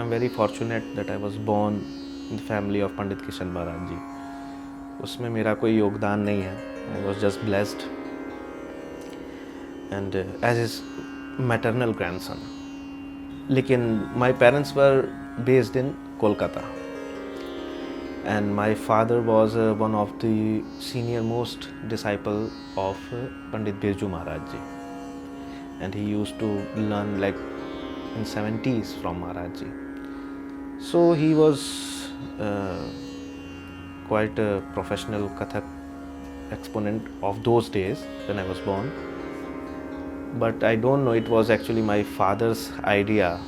I'm very fortunate that I was born in the family of Pandit Kishan Maharaj ji. उसमें मेरा कोई योगदान नहीं है. I was just blessed and as his maternal grandson. लेकिन my parents were based in Kolkata and my father was one of the senior most disciple of Pandit Birju Maharaj ji, and he used to learn like in 70s from Maharaj ji. So he was quite a professional Kathak exponent of those days when I was born. But I don't know, it was actually my father's idea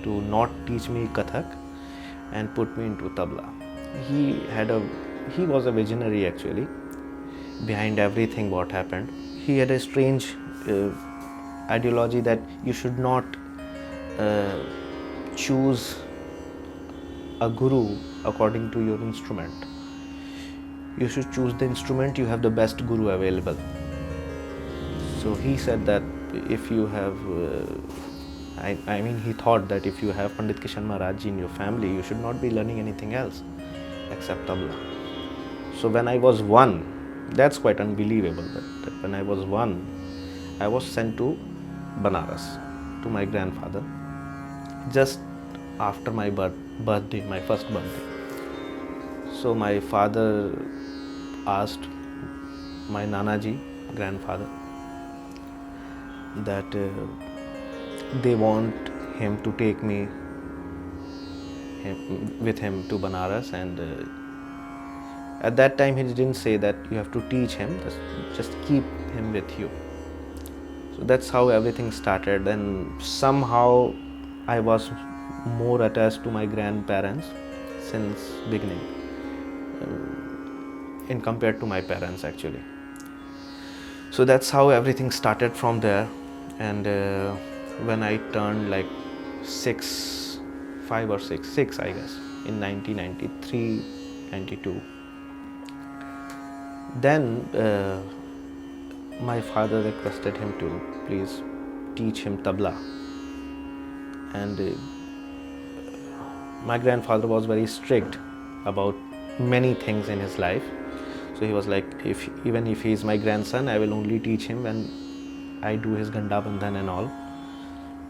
to not teach me Kathak and put me into tabla. He was a visionary actually behind everything what happened. He had a strange ideology that you should not choose a guru according to your instrument. You should choose the instrument, you have the best guru available. So he said that if you have, he thought that if you have Pandit Kishan Maharaj ji in your family, you should not be learning anything else except tabla. So when I was 1, that's quite unbelievable, that when I was 1, I was sent to Banaras to my grandfather just after my birthday, my first birthday. So my father asked my Nanaji, grandfather, that they want him to take me with him to Banaras, and at that time he didn't say that you have to teach him, just keep him with you. So that's how everything started, and somehow I was more attached to my grandparents since beginning in compared to my parents actually. So that's how everything started from there. And when I turned like 5 or 6 I guess, in 1993, 92, then my father requested him to please teach him tabla. And my grandfather was very strict about many things in his life. So he was like, even if he is my grandson, I will only teach him when I do his Ganda Bandhan and all.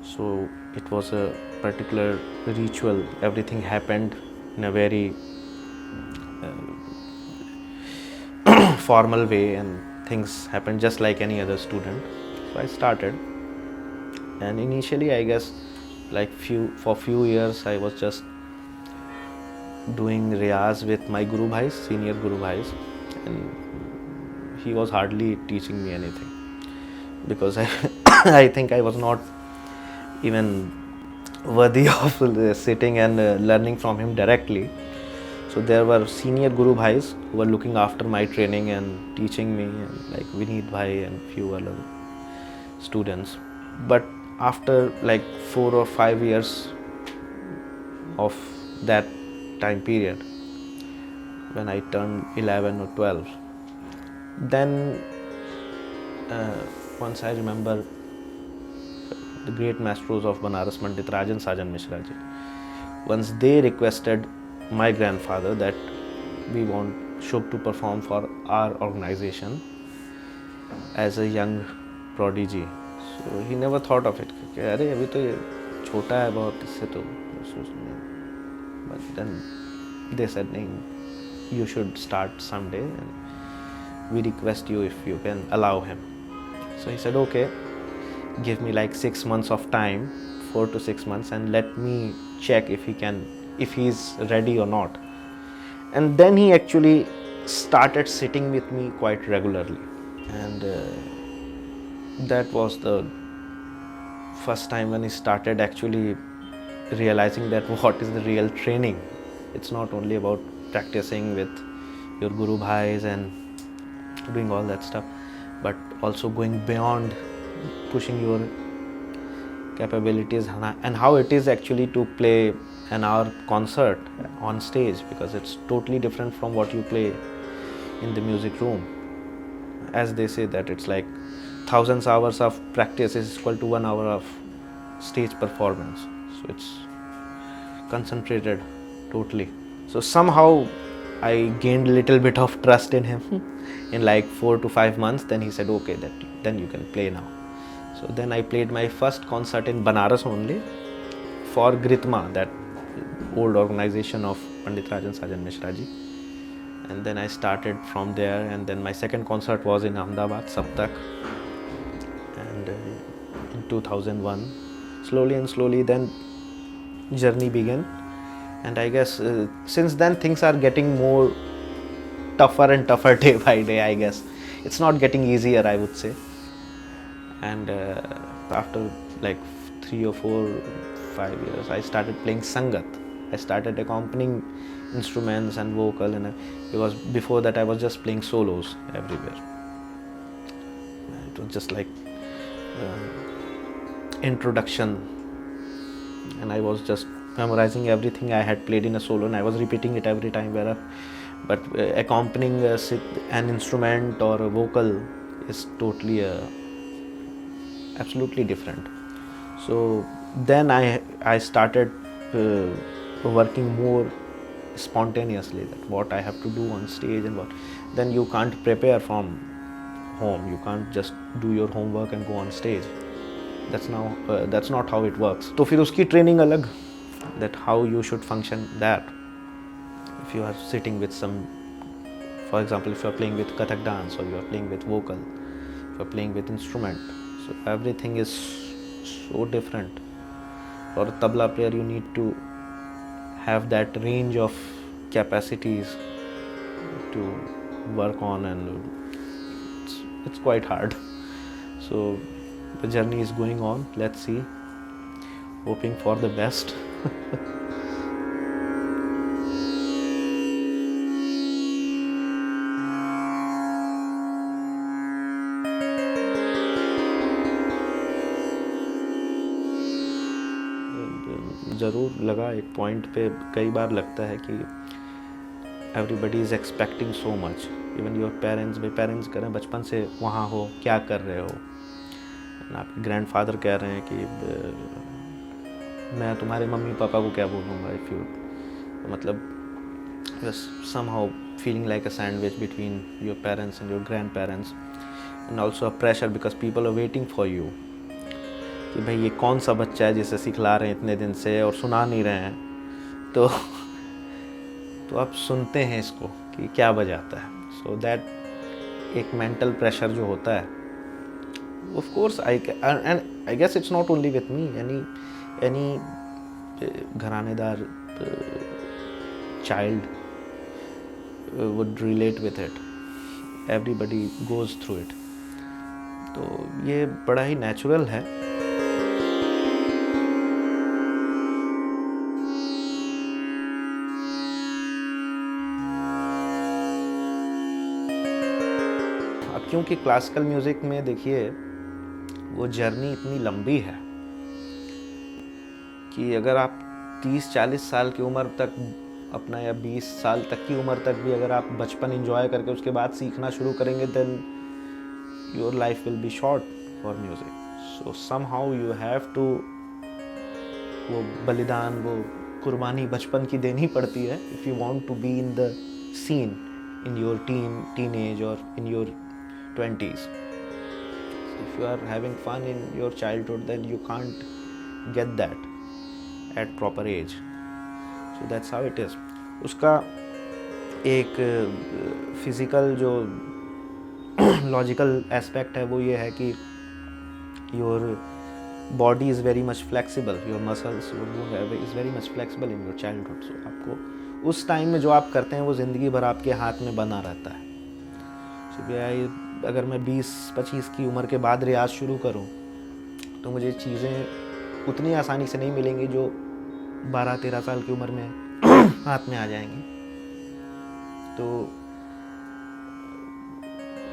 So it was a particular ritual. Everything happened in a very formal way, and things happened just like any other student. So I started, and initially I guess like for few years I was just doing riyaz with my Guru Bhais, senior Guru Bhais, and he was hardly teaching me anything because I think I was not even worthy of sitting and learning from him directly. So there were senior Guru Bhais who were looking after my training and teaching me, and like Vineet Bhai and few other students. But after like 4 or 5 years of that time period, when I turned 11 or 12, then once I remember the great maestros of Banaras, Pandit Rajan Sajan Mishra ji, once they requested my grandfather that we want Shubh to perform for our organization as a young prodigy. So he never thought of it. अरे अभी तो ये छोटा है बहुत, इससे तो but then they said, you should start someday and we request you if you can allow him. So he said, okay, give me like 6 months of time, 4 to 6 months, and let me check if he's ready or not. And then he actually started sitting with me quite regularly, and that was the first time when he started actually realizing that what is the real training. It's not only about practicing with your Guru Bhais and doing all that stuff, but also going beyond, pushing your capabilities, and how it is actually to play an hour concert on stage, because it's totally different from what you play in the music room. As they say that it's like thousands hours of practice is equal to 1 hour of stage performance. So it's concentrated totally. So somehow I gained a little bit of trust in him in like 4 to 5 months. Then he said, okay, then you can play now. So then I played my first concert in Banaras only for Gritma, that old organization of Pandit Rajan Sajan Mishra ji. And then I started from there, and then my second concert was in Ahmedabad, Saptak. And in 2001, slowly and slowly then journey began. And I guess since then things are getting more tougher and tougher day by day, I guess. It's not getting easier, I would say. And after like 3 or 4, 5 years, I started playing Sangat. I started accompanying instruments and vocal, and because before that I was just playing solos everywhere. It was just like introduction, and I was just memorizing everything I had played in a solo, and I was repeating it every time. But accompanying an instrument or a vocal is totally absolutely different. So then I started working more spontaneously, that what I have to do on stage and what. Then you can't prepare from home. You can't just do your homework and go on stage. That's not how it works. तो फिर उसकी training अलग, that how you should function that. If you are sitting with some, for example, if you are playing with Kathak dance, or you are playing with vocal, if you are playing with instrument, so everything is so different. For a tabla player, you need to have that range of capacities to work on, and it's quite hard. So the journey is going on. Let's see. Hoping for the best. ज़रूर लगा एक point पे, कई बार लगता है कि everybody is expecting so much, even your parents भी, parents कह रहे हैं बचपन से वहाँ हो, क्या कर रहे हो, आपके ग्रैंडफादर कह रहे हैं कि मैं तुम्हारे मम्मी पापा को क्या बोलूँगा, इफ़ यू, मतलब somehow feeling like a sandwich between your parents and your grandparents, and also a pressure because people are waiting for you कि भाई ये कौन सा बच्चा है जिसे सिखला रहे हैं इतने दिन से और सुना नहीं रहे हैं, तो आप सुनते हैं इसको कि क्या बजाता है. सो दैट एक मेंटल प्रेशर जो होता है, of course I guess it's not only with me, any घरानेदार child would relate with it. Everybody goes through it. तो ये बड़ा ही नेचुरल है. अब क्योंकि क्लासिकल म्यूज़िक में देखिए वो जर्नी इतनी लंबी है कि अगर आप 30-40 साल की उम्र तक अपना, या 20 साल तक की उम्र तक भी अगर आप बचपन एंजॉय करके उसके बाद सीखना शुरू करेंगे, then your life will be short for music. So somehow you have to, वो बलिदान, वो कुर्बानी बचपन की देनी पड़ती है if you want to be in the scene in your teen age or in your 20s. If you are having fun in your childhood, then you can't get that at proper age. So that's how it is. उसका एक physical जो logical aspect है वो ये है कि your body is very much flexible, your muscles is very much flexible in your childhood. So आपको उस टाइम में जो आप करते हैं वो ज़िंदगी भर आपके हाथ में बना रहता है. अगर मैं 20-25 की उम्र के बाद रियाज शुरू करूं तो मुझे चीज़ें उतनी आसानी से नहीं मिलेंगी जो 12-13 साल की उम्र में हाथ में आ जाएंगी. तो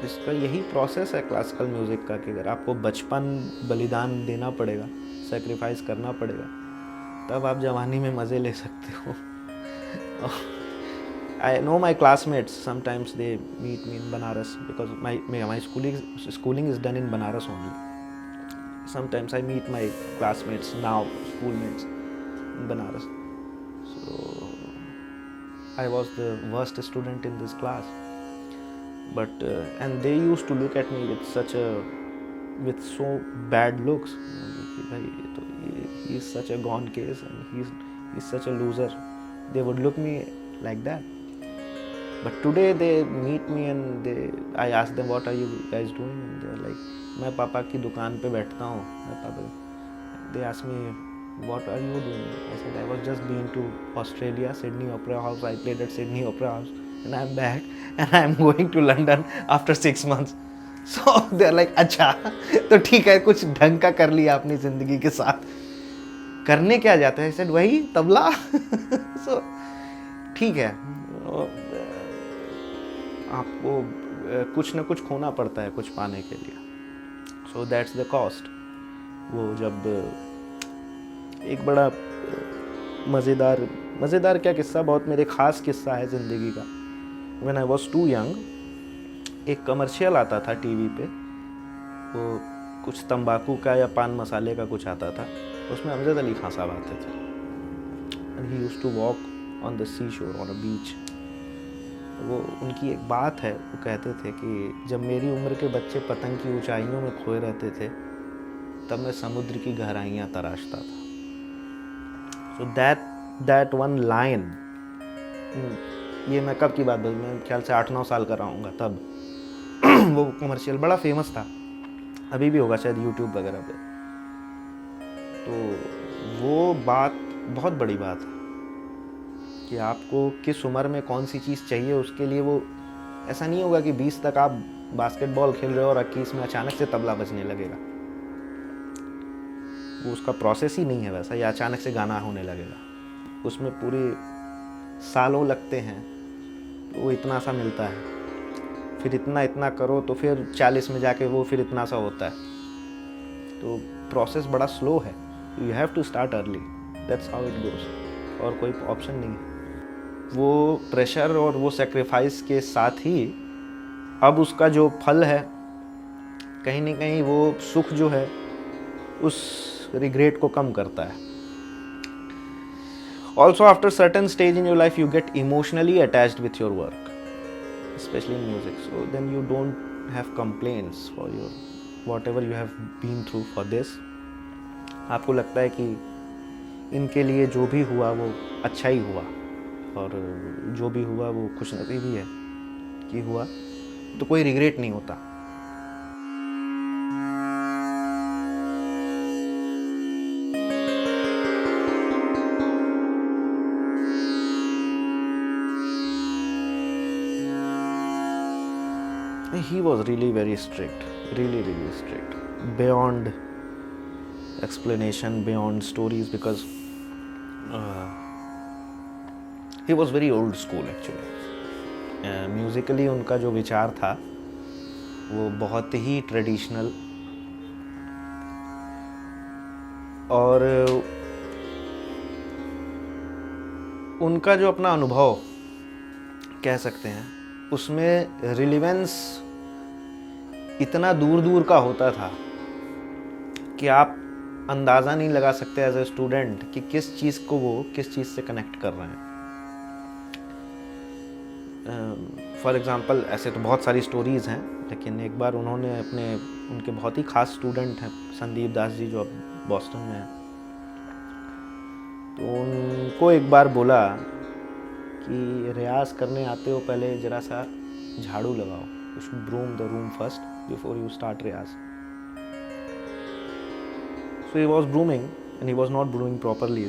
इसका यही प्रोसेस है क्लासिकल म्यूज़िक का कि अगर आपको बचपन बलिदान देना पड़ेगा, सेक्रीफाइस करना पड़ेगा, तब आप जवानी में मज़े ले सकते हो. I know my classmates, sometimes they meet me in Banaras because my schooling is done in Banaras only. Sometimes I meet my classmates now, schoolmates in Banaras. So I was the worst student in this class, but and they used to look at me with so bad looks. Bhai, he is such a gone case and he's such a loser. They would look me like that. But today they meet me and I ask them, what are you guys doing? And they're like, मैं पापा की दुकान पे बैठता हूँ. They ask me, what are you doing? I said, I was just been to Australia, Sydney Opera House. I played at Sydney Opera House and I'm back and I'm going to London after 6 months. So they're like, अच्छा तो ठीक है, कुछ ढंग का कर लिया अपनी ज़िंदगी के साथ. करने क्या जाता है? I said, वही तबला. So ठीक है, आपको कुछ ना कुछ खोना पड़ता है कुछ पाने के लिए. So that's the cost. वो जब एक बड़ा मज़ेदार क्या किस्सा, बहुत मेरे ख़ास किस्सा है ज़िंदगी का. When I was too young, एक कमर्शियल आता था टीवी पे, वो कुछ तंबाकू का या पान मसाले का कुछ आता था. उसमें अमजद अली खान साहब आते थे. And he used to walk on the seashore, on a beach. वो उनकी एक बात है, वो कहते थे कि जब मेरी उम्र के बच्चे पतंग की ऊंचाइयों में खोए रहते थे, तब मैं समुद्र की गहराइयाँ तराशता था. So that one line, ये मैं कब की बात बोल, मैं ख्याल से 8-9 साल का रहूँगा तब. वो कमर्शियल बड़ा फेमस था, अभी भी होगा शायद यूट्यूब वगैरह पे. तो वो बात बहुत बड़ी बात है कि आपको किस उम्र में कौन सी चीज़ चाहिए. उसके लिए वो ऐसा नहीं होगा कि 20 तक आप बास्केटबॉल खेल रहे हो और 21 में अचानक से तबला बजने लगेगा. वो उसका प्रोसेस ही नहीं है वैसा, या अचानक से गाना होने लगेगा. उसमें पूरे सालों लगते हैं. वो इतना सा मिलता है, फिर इतना करो तो फिर 40 में जाके वो फिर इतना सा होता है. तो प्रोसेस बड़ा स्लो है. You have to start early, that's how it goes. और कोई ऑप्शन नहीं है. वो प्रेशर और वो सेक्रीफाइस के साथ ही अब उसका जो फल है, कहीं ना कहीं वो सुख जो है उस रिग्रेट को कम करता है. Also, after certain stage in your life, you get emotionally attached with your work, especially in music. So then you don't have complaints for your whatever you have been through for this. आपको लगता है कि इनके लिए जो भी हुआ वो अच्छा ही हुआ, और जो भी हुआ वो खुशनसीबी है कि हुआ, तो कोई रिग्रेट नहीं होता. He was really very strict, really strict, beyond explanation, beyond stories, because he was very old school actually. Musically उनका जो विचार था वो बहुत ही ट्रेडिशनल, और उनका जो अपना अनुभव कह सकते हैं उसमें रिलेवेंस इतना दूर का होता था कि आप अंदाज़ा नहीं लगा सकते एज ए स्टूडेंट कि किस चीज़ को वो किस चीज़ से कनेक्ट कर रहे हैं. फॉर एग्ज़ाम्पल ऐसे तो बहुत सारी स्टोरीज़ हैं, लेकिन एक बार उन्होंने उनके बहुत ही ख़ास स्टूडेंट हैं संदीप दास जी, जो अब बॉस्टन में हैं, तो उनको एक बार बोला कि रियाज़ करने आते हो पहले ज़रा सा झाड़ू लगाओ. You should broom the room first before you start riyaz. So he was brooming and he was not brooming properly.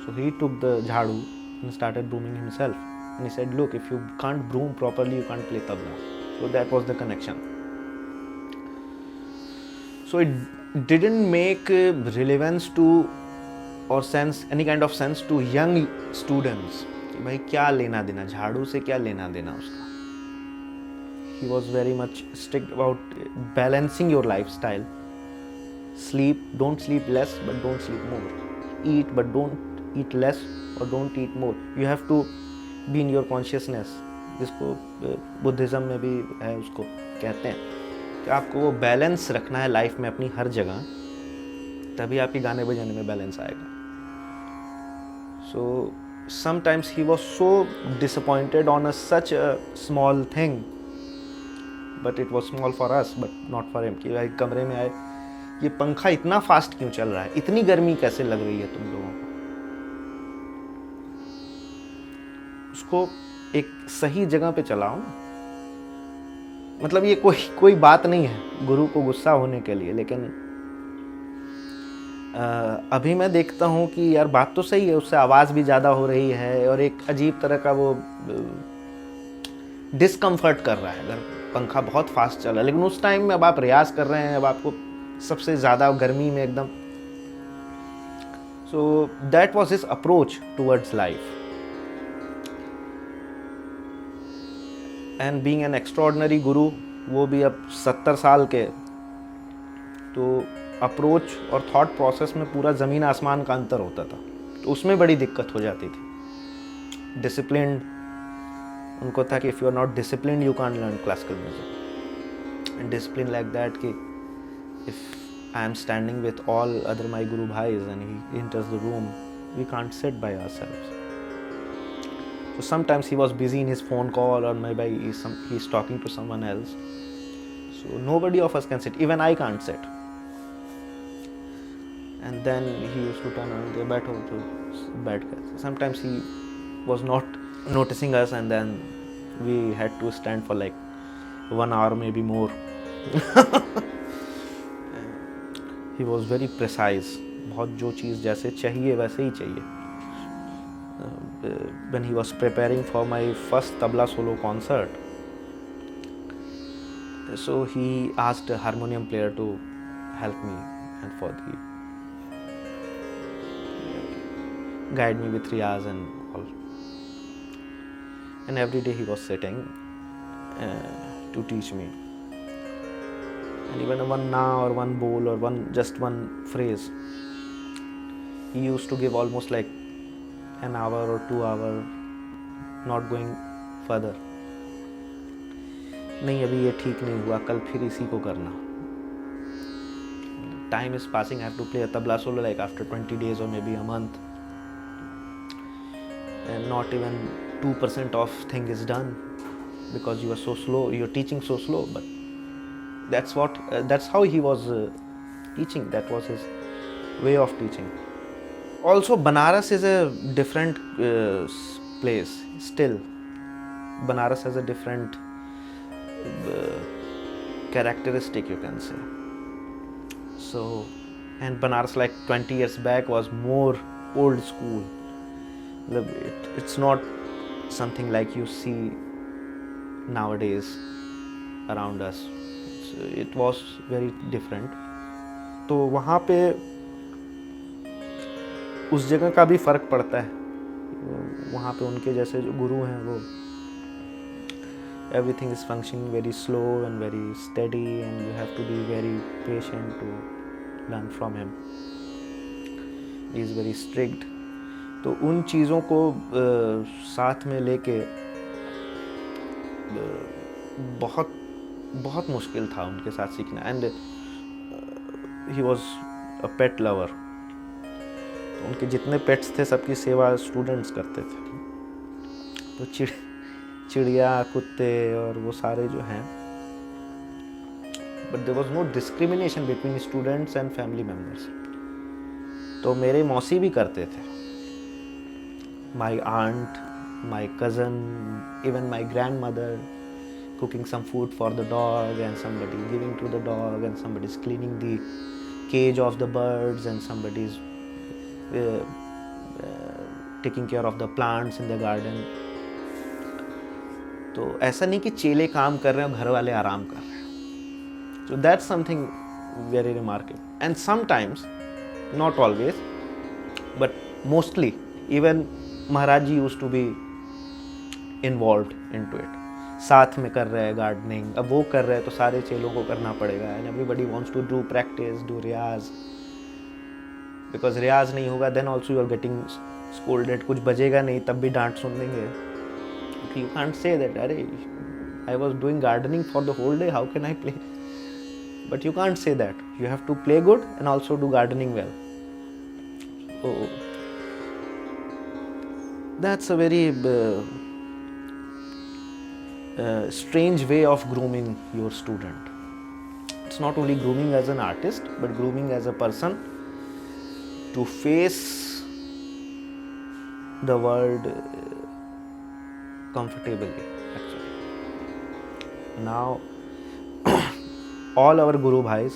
So he took the jhadu and started brooming himself. And he said, look, if you can't broom properly, you can't play tabla. So that was the connection. So it didn't make relevance to or sense, any kind of sense to young students. कि भाई क्या लेना देना, झाड़ू से क्या लेना देना उसका. He was very much strict about balancing your lifestyle. Sleep, don't sleep less, but don't sleep more. Eat, but don't eat less or don't eat more. You have to be in your consciousness. जिसको Buddhism में भी है, उसको कहते हैं कि आपको वो बैलेंस रखना है लाइफ में अपनी हर जगह, तभी आपके गाने बजाने में बैलेंस आएगा. So sometimes he was so disappointed on such a small thing, but it was small for us but not for him, कि भाई कमरे में आए, ये पंखा इतना फास्ट क्यों चल रहा है, इतनी गर्मी कैसे लग रही है तुम लोगों को. उसको एक सही जगह पे चलाओ. मतलब ये कोई बात नहीं है गुरु को गुस्सा होने के लिए, लेकिन अभी मैं देखता हूँ कि यार बात तो सही है, उससे आवाज़ भी ज़्यादा हो रही है और एक अजीब तरह का वो डिस्कम्फर्ट कर रहा है अगर पंखा बहुत फास्ट चल रहा है. लेकिन उस टाइम में अब आप रियाज कर रहे हैं, अब आपको सबसे ज़्यादा गर्मी में एकदम. So that was his approach towards life. And being an extraordinary गुरु, वो भी अब 70 साल के, तो अप्रोच और थॉट प्रोसेस में पूरा ज़मीन आसमान का अंतर होता था. तो उसमें बड़ी दिक्कत हो जाती थी. डिसिप्लिन उनको था कि if you are not discipline you can't learn classical music. And discipline like that कि if I am standing with all other my guru भाईज and he enters the room, we can't sit by ourselves. So sometimes he was busy in his phone call, or maybe he's talking to someone else. So nobody of us can sit. Even I can't sit. And then he used to turn around, बैठो तो बैठ गए. Sometimes he was not noticing us, and then we had to stand for like 1 hour, maybe more. He was very precise. बहुत जो चीज़ जैसे चाहिए वैसे ही चाहिए. When he was preparing for my first tabla solo concert, so he asked a harmonium player to help me and for the guide me with riyaz and all. And every day he was sitting to teach me. And even one na or one bol or just one phrase, he used to give almost like an hour or 2 hours, not going further. नहीं अभी ये ठीक नहीं हुआ, कल फिर इसी को करना. Time is passing. I have to play a tabla solo like after 20 days or maybe a month, and not even 2% of thing is done because you are so slow. You are teaching so slow, but that's how he was teaching. That was his way of teaching. Also, Banaras is a different place. Still, Banaras has a different characteristic, you can say. So, and Banaras like 20 years back was more old school. It's not something like you see nowadays around us. It was very different. तो वहाँ पे उस जगह का भी फ़र्क पड़ता है. वहाँ पे उनके जैसे जो गुरु हैं वो everything is functioning very slow and very steady, and you have to be very patient to learn from him. He is very strict. तो उन चीज़ों को साथ में लेके बहुत बहुत मुश्किल था उनके साथ सीखना. And he was a pet lover. उनके जितने पेट्स थे सबकी सेवा स्टूडेंट्स करते थे. तो चिड़िया, कुत्ते और वो सारे जो हैं, but there was no discrimination between students and family members. तो मेरे मौसी भी करते थे. My aunt, my cousin, even my grandmother cooking some food for the dog, and somebody giving to the dog, and somebody's cleaning the cage of the birds, and somebody's taking care of the plants in the garden. तो ऐसा नहीं कि चेले काम कर रहे हैं और घर वाले आराम कर रहे हैं. So that's something very remarkable. And sometimes, not always, but mostly, even Maharaj ji used to be involved into it. साथ में कर रहे हैं गार्डनिंग, अब वो कर रहे हैं तो सारे चेलों को करना पड़ेगा. And everybody wants to do practice, do riyaz, because riyaz नहीं होगा then also you are getting scolded. कुछ बजेगा नहीं तब भी डांट सुन लेंगे. यू कांट से दैट अरे I was doing gardening for the whole day, how can I play. But you can't say that. You have to play good and also do gardening well. that's a very strange way of grooming your student. It's not only grooming as an artist, but grooming as a person to face the world comfortably, actually. Now, all our Guru Bhais,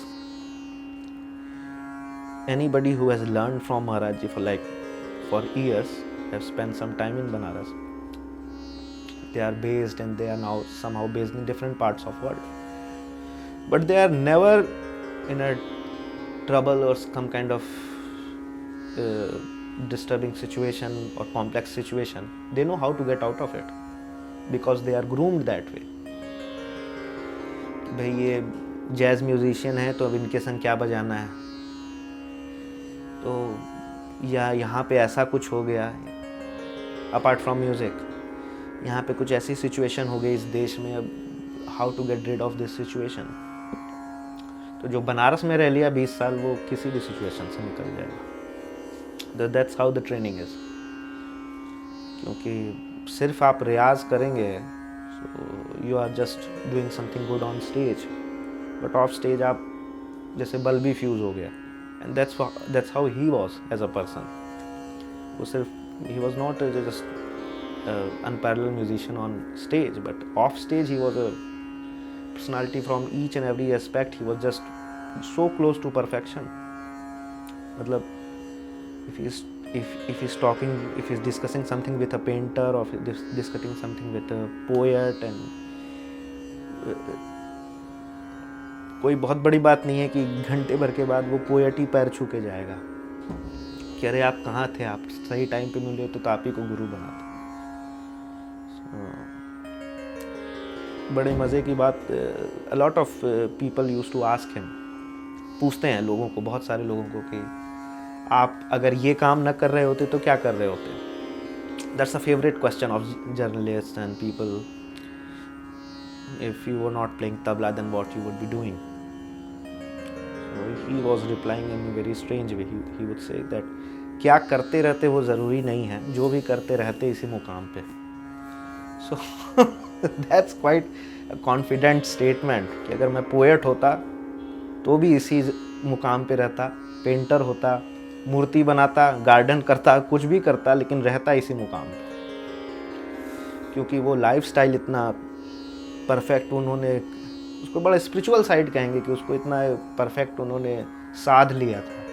anybody who has learned from Maharaj Ji for years, have spent some time in Banaras. They are based and they are now somehow based in different parts of world. But they are never in a trouble or some kind of disturbing situation or complex situation. They know how to get out of it because they are groomed that way. भाई ये jazz musician है तो अब इनके संग क्या बजाना है, तो या यहाँ पे ऐसा कुछ हो गया, अपार्ट फ्रॉम म्यूज़िक यहाँ पे कुछ ऐसी सिचुएशन हो गई इस देश में, अब how to get rid of this situation. तो जो बनारस में रह लिया 20 साल वो किसी भी सिचुएशन से निकल जाएगा. That's how the training is. क्योंकि सिर्फ आप रियाज करेंगे so you are just doing something good on stage, but off stage आप जैसे बल्ब भी फ्यूज हो गया. And that's how he was as a person. वो सिर्फ he was not just unparalleled musician on stage, but off stage he was a personality from each and every aspect. He was just so close to perfection. मतलब if he's talking, if he's discussing something with a painter or discussing something with a poet, and कोई बहुत बड़ी बात नहीं है कि घंटे भर के बाद वो पोएट ही पैर छू के जाएगा कि अरे आप कहाँ थे, आप सही टाइम पे मिले तो आप ही को गुरु बनाते. बड़े मज़े की बात, a lot of people used to ask him, पूछते हैं लोगों को, बहुत सारे लोगों को, कि आप अगर ये काम न कर रहे होते तो क्या कर रहे होते. That's a favorite question of journalists and people. If you were not playing tabla, then what you would be doing? So he was replying in a very strange way. He would say that क्या करते रहते वो ज़रूरी नहीं है, जो भी करते रहते इसी मुकाम पे. So that's quite a confident statement कि अगर मैं पोएट होता तो भी इसी मुकाम पे रहता, पेंटर होता, मूर्ति बनाता, गार्डन करता, कुछ भी करता, लेकिन रहता इसी मुकाम पे. क्योंकि वो लाइफस्टाइल इतना परफेक्ट उन्होंने, उसको बड़ा स्पिरिचुअल साइड कहेंगे कि उसको इतना परफेक्ट उन्होंने साध लिया था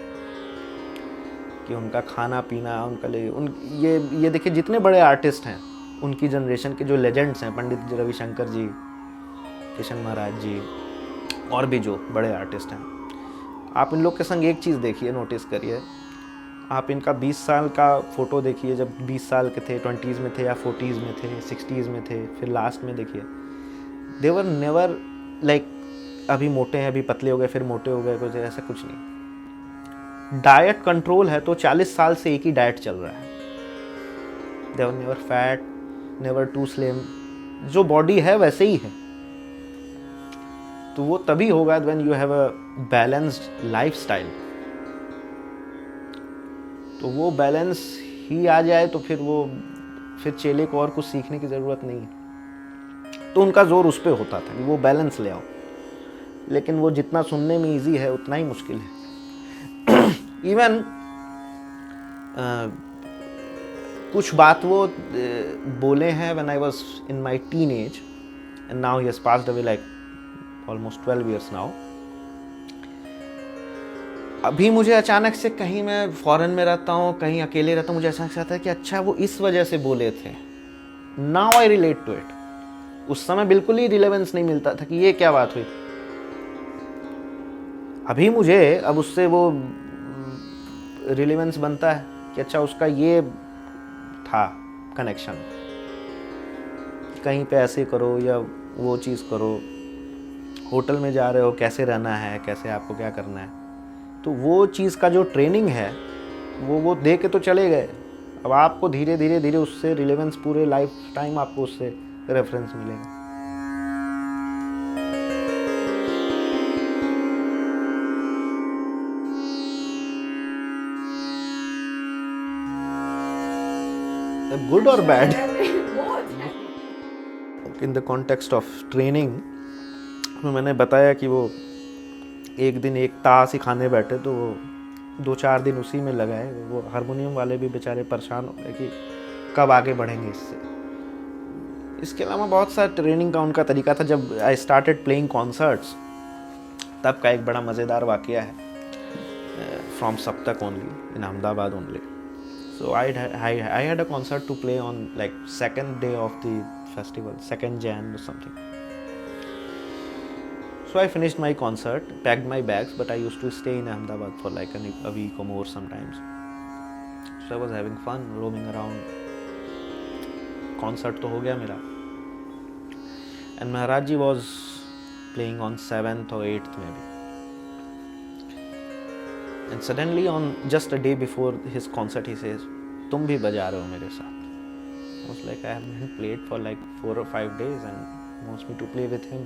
कि उनका खाना पीना, उनका ये देखिए जितने बड़े आर्टिस्ट हैं उनकी जनरेशन के जो लेजेंड्स हैं, पंडित रविशंकर जी, किशन महाराज जी, और भी जो बड़े आर्टिस्ट हैं, आप इन लोग के संग एक चीज़ देखिए, नोटिस करिए, आप इनका 20 साल का फ़ोटो देखिए, जब 20 साल के थे, 20s में थे या 40s में थे, 60s में थे, फिर लास्ट में देखिए, दे वर नेवर लाइक अभी मोटे हैं, अभी पतले हो गए, फिर मोटे हो गए, कुछ ऐसा कुछ नहीं. डाइट कंट्रोल है तो 40 साल से एक ही डाइट चल रहा है. They were never fat, never too slim. जो बॉडी है वैसे ही है. तो वो तभी होगा when you have a balanced lifestyle. तो वो बैलेंस ही आ जाए तो फिर चेले को और कुछ सीखने की ज़रूरत नहीं है. तो उनका जोर उस पर होता था कि वो बैलेंस ले आओ, लेकिन वो जितना सुनने में इजी है उतना ही मुश्किल है. इवन कुछ बात वो बोले हैं when I was in my teenage, and now he has passed away like almost 12 years now. अभी मुझे अचानक से, कहीं मैं फॉरेन में रहता हूँ, कहीं अकेले रहता हूँ, मुझे अचानक से आता है कि अच्छा वो इस वजह से बोले थे. Now I relate to it. उस समय बिल्कुल ही रिलेवेंस नहीं मिलता था कि ये क्या बात हुई. अभी मुझे अब उससे वो रिलेवेंस बनता है कि अच्छा उसका ये था कनेक्शन, कहीं पे ऐसे करो या वो चीज़ करो, होटल में जा रहे हो कैसे रहना है, कैसे आपको क्या करना है. तो वो चीज़ का जो ट्रेनिंग है वो दे के तो चले गए. अब आपको धीरे धीरे उससे रिलेवेंस, पूरे लाइफ टाइम आपको उससे रेफरेंस मिलेगा. मतलब गुड और bad? Both. In the context of training मैंने बताया कि वो एक दिन एक ताश ही खाने बैठे तो वो 2-4 दिन उसी में लगाए। वो हारमोनियम वाले भी बेचारे परेशान हो गए कि कब आगे बढ़ेंगे इससे। इसके अलावा बहुत सारा ट्रेनिंग का उनका तरीका था। जब आई स्टार्टेड प्लेइंग कॉन्सर्ट्स तब का एक बड़ा मज़ेदार वाक़या है, फ्रॉम सप्तक only in Ahmedabad only. So I had a concert to play on like second day of the festival, 2nd Jan or something. So I finished my concert, packed my bags, but I used to stay in Ahmedabad for like a week or more sometimes. So I was having fun roaming around. Concert तो हो गया मेरा. And Maharaj ji was playing on 7th or 8th maybe. And suddenly on just a day before his concert he says, तुम भी बजा रहे हो मेरे साथ. I was like, I haven't played for like 4 or 5 days and he wants me to play with him.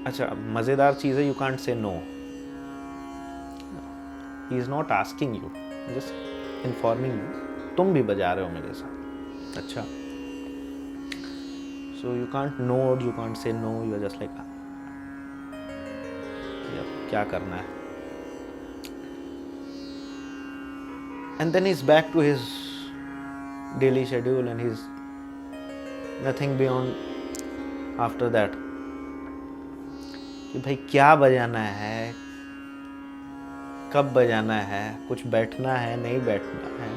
अच्छा, मज़ेदार चीज़ है, you can't say no. He is not asking you, just informing you, तुम भी बजा रहे हो मेरे साथ. अच्छा. So you can't nod, you can't say no, you are just like, क्या करना है. And then he's back to his daily schedule and he's nothing beyond after that. कि भाई क्या बजाना है, कब बजाना है, कुछ बैठना है, नहीं बैठना है.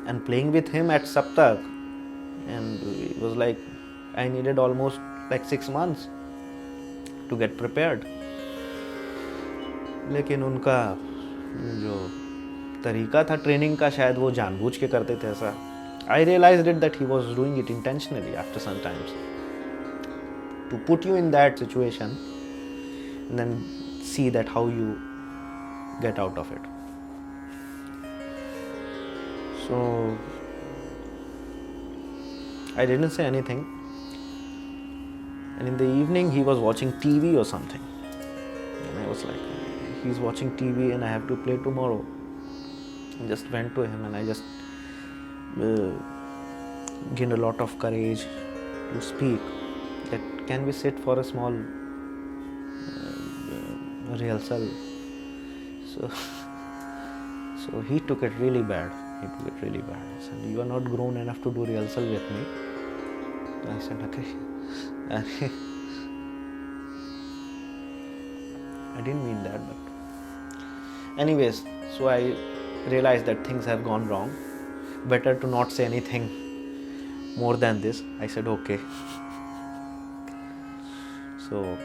And playing with him at Saptak, and it was like I needed almost like 6 months to get prepared. लेकिन उनका जो तरीका था ट्रेनिंग का, शायद वो जानबूझ के करते थे ऐसा. I realized it that he was doing it intentionally after some times to put you in that situation and then see that how you get out of it. So I didn't say anything. And in the evening he was watching TV or something. And I was like, he's watching TV and I have to play tomorrow. I just went to him and I just gained a lot of courage to speak. That can we sit for a small rehearsal? So he took it really bad. He said, you are not grown enough to do rehearsal with me. I said, okay. I didn't mean that, but anyways, so I realized that things have gone wrong. Better to not say anything more than this. I said, okay. So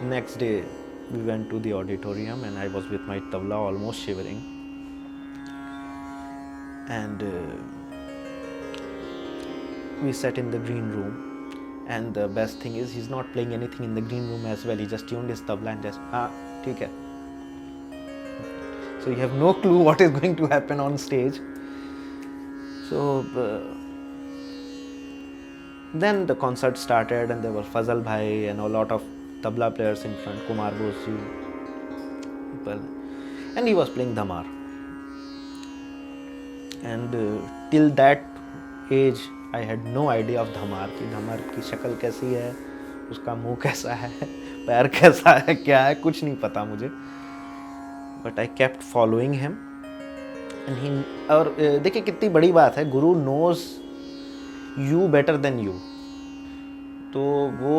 next day we went to the auditorium and I was with my tabla almost shivering. And we sat in the green room. And the best thing is he's not playing anything in the green room as well. He just tuned his tabla and just, ठीक है. So you have no clue what is going to happen on stage. So then the concert started and there were Fazal Bhai and a lot of tabla players in front, Kumar Bose ji, people. And he was playing dhamar. And till that age I had no idea of dhamar की शक्ल कैसी है, उसका मुंह कैसा है, पैर कैसा है, क्या है, कुछ नहीं पता मुझे. But I kept following him and he, और देखिए कितनी बड़ी बात है, गुरु knows you better than you. तो वो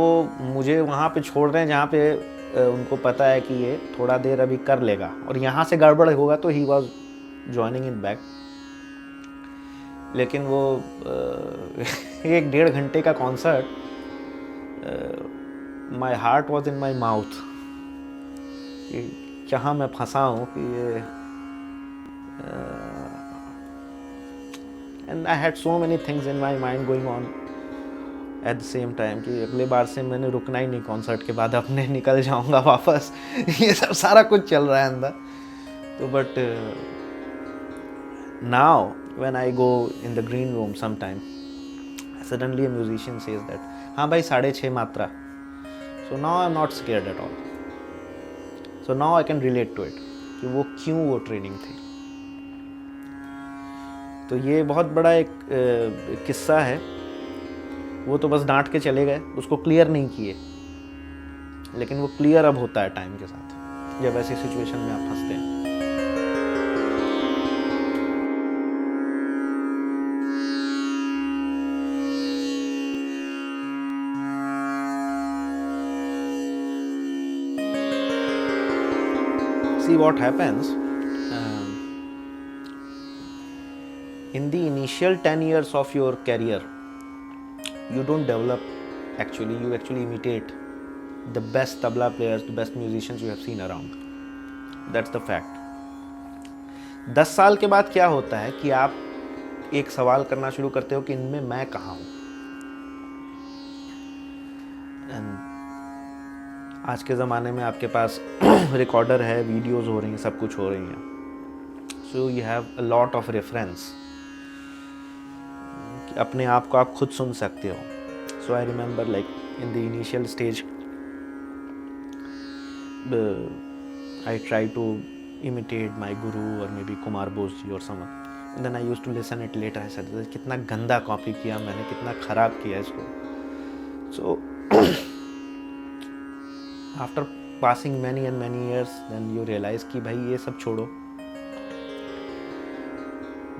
मुझे वहाँ पे छोड़ रहे हैं जहाँ पे उनको पता है कि ये थोड़ा देर अभी कर लेगा और यहाँ से गड़बड़ होगा तो he was joining it back. लेकिन वो 1-1.5 घंटे का concert, my heart was in my mouth कि कहाँ मैं फंसा हूँ कि ये. And I had so many things in my mind going on at the same time कि अगले बार से मैंने रुकना ही नहीं, कॉन्सर्ट के बाद अपने निकल जाऊँगा वापस. ये सब सारा कुछ चल रहा है अंदर. तो but now when I go in the green room sometime, suddenly a musician says that, हाँ भाई 6.5 मात्रा. So now I'm not scared at all. So now I can relate to it कि वो क्यों वो ट्रेनिंग थी। तो ये बहुत बड़ा एक किस्सा है। वो तो बस डांट के चले गए, उसको क्लियर नहीं किए, लेकिन वो क्लियर अब होता है टाइम के साथ जब ऐसी सिचुएशन में आप फंसते हैं। See what happens in the initial 10 years of your career, you don't develop, actually you actually imitate the best tabla players, the best musicians you have seen around. That's the fact. 10 साल के बाद क्या होता है कि आप एक सवाल करना शुरू करते हो कि इनमें मैं कहाँ हूँ। आज के ज़माने में आपके पास रिकॉर्डर है, वीडियोज़ हो रही हैं, सब कुछ हो रही हैं। So you have a lot of reference, अपने आप को आप खुद सुन सकते हो। So I remember like in the initial stage I try to imitate my guru or maybe Kumar Bose ji or someone. And then I used to listen it later. I said, कितना गंदा copy किया मैंने, कितना ख़राब किया इसको। So after passing many and many years, then you realize कि भाई ये सब छोड़ो.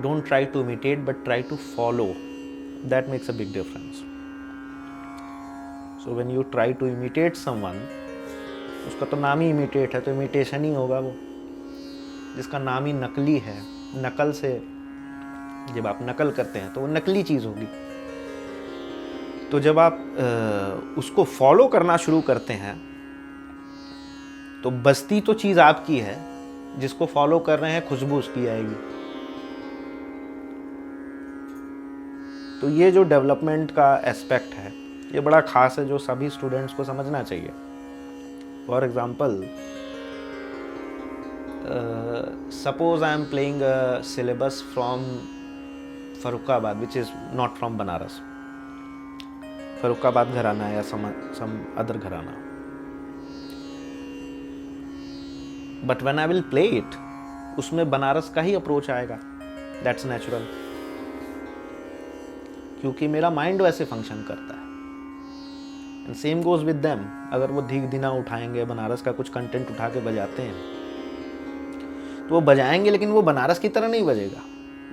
Don't try to imitate, but try to follow. That makes a big difference. So when you try to imitate someone, उसका तो नाम ही इमिटेट है, तो इमिटेशन ही होगा वो। जिसका नाम ही नकली है, नकल से जब आप नकल करते हैं तो वो नकली चीज़ होगी। तो जब आप उसको फॉलो करना शुरू करते हैं तो बस्ती तो चीज़ आपकी है, जिसको फॉलो कर रहे हैं खुशबू उसकी आएगी। तो ये जो डेवलपमेंट का एस्पेक्ट है ये बड़ा ख़ास है, जो सभी स्टूडेंट्स को समझना चाहिए। For example, suppose I am playing a syllabus from Farrukhabad, which is not from Banaras. Farrukhabad घराना या some other घराना. But when I will play it, उसमें बनारस का ही अप्रोच आएगा. That's natural. क्योंकि मेरा माइंड वैसे फंक्शन करता है। And same goes with them. अगर वो धीक दिना उठाएंगे, बनारस का कुछ कंटेंट उठा के बजाते हैं, तो वो बजाएंगे, लेकिन वो बनारस की तरह नहीं बजेगा,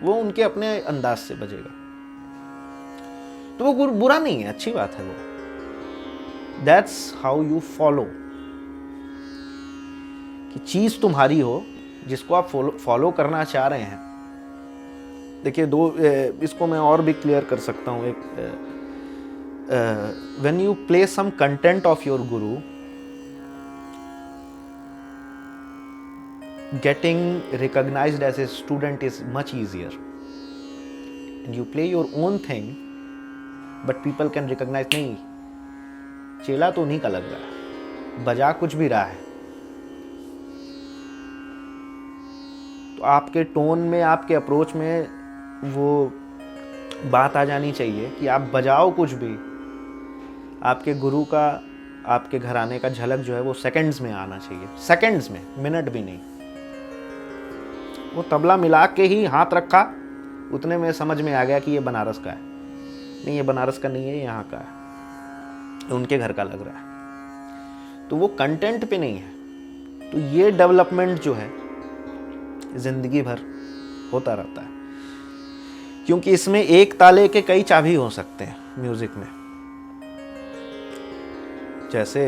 वो उनके अपने अंदाज से बजेगा। तो वो बुरा नहीं है, अच्छी बात है वो। That's how you follow. कि चीज़ तुम्हारी हो जिसको आप फॉलो करना चाह रहे हैं। देखिए इसको मैं और भी क्लियर कर सकता हूँ। एक when you play some content of your guru, getting recognized as a student is much easier. And you play your own thing, but people can recognize, नहीं चेला तो उन्हीं का लग रहा है, बजा कुछ भी रहा है। तो आपके टोन में, आपके अप्रोच में वो बात आ जानी चाहिए कि आप बजाओ कुछ भी, आपके गुरु का, आपके घराने का झलक जो है वो सेकंड्स में आना चाहिए। सेकंड्स में, मिनट भी नहीं। वो तबला मिला के ही हाथ रखा, उतने में समझ में आ गया कि ये बनारस का है। नहीं, ये बनारस का नहीं है, ये यहाँ का है, उनके घर का लग रहा है। तो वो कंटेंट पे नहीं है। तो ये डेवलपमेंट जो है जिंदगी भर होता रहता है, क्योंकि इसमें एक ताले के कई चाबी हो सकते हैं म्यूजिक में। जैसे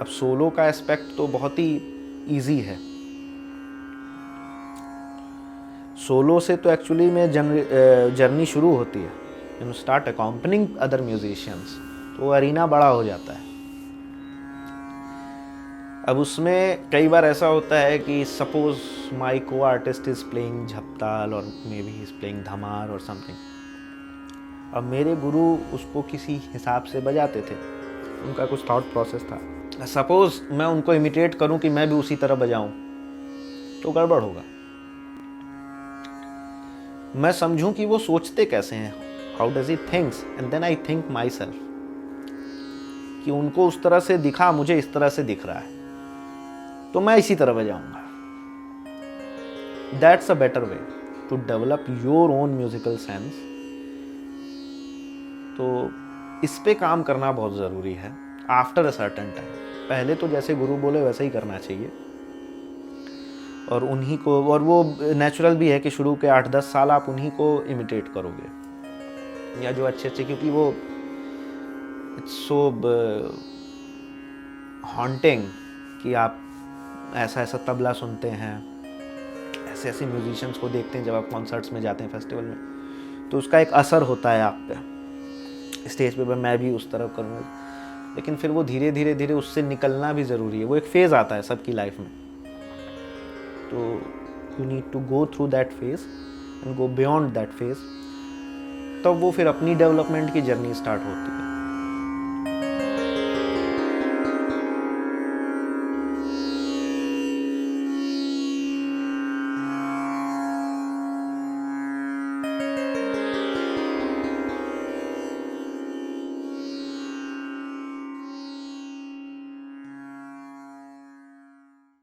अब सोलो का एस्पेक्ट तो बहुत ही इजी है। सोलो से तो एक्चुअली में जर्नी शुरू होती है। यू स्टार्ट अकॉम्पनिंग अदर म्यूजिशियंस, तो अरीना बड़ा हो जाता है। अब उसमें कई बार ऐसा होता है कि सपोज माई को आर्टिस्ट इज प्लेइंग झपताल और may be is playing dhamar और समथिंग। अब मेरे गुरु उसको किसी हिसाब से बजाते थे, उनका कुछ थॉट प्रोसेस था। सपोज मैं उनको इमिटेट करूं कि मैं भी उसी तरह बजाऊं, तो गड़बड़ होगा। मैं समझूं कि वो सोचते कैसे हैं, how does he thinks, and then I think myself कि उनको उस तरह से दिखा, मुझे इस तरह से दिख रहा है। तो मैं इसी तरह बजाऊंगा। That's a better way to develop your own musical sense. तो इस पे काम करना बहुत ज़रूरी है आफ्टर अ सर्टेन टाइम। पहले तो जैसे गुरु बोले वैसे ही करना चाहिए, और उन्हीं को, और वो नेचुरल भी है कि शुरू के 8-10 साल आप उन्हीं को इमिटेट करोगे, या जो अच्छे अच्छे, क्योंकि वो इट्स सो हॉन्टिंग कि आप ऐसा ऐसा तबला सुनते हैं, ऐसे ऐसे म्यूजिशियंस को देखते हैं जब आप कॉन्सर्ट्स में जाते हैं, फेस्टिवल में, तो उसका एक असर होता है आप पे। स्टेज पे मैं भी उस तरफ करूँगा, लेकिन फिर वो धीरे धीरे धीरे उससे निकलना भी ज़रूरी है। वो एक फेज़ आता है सबकी लाइफ में, तो you need to go through that phase and go beyond that phase, तब वो फिर अपनी डेवलपमेंट की जर्नी स्टार्ट होती है।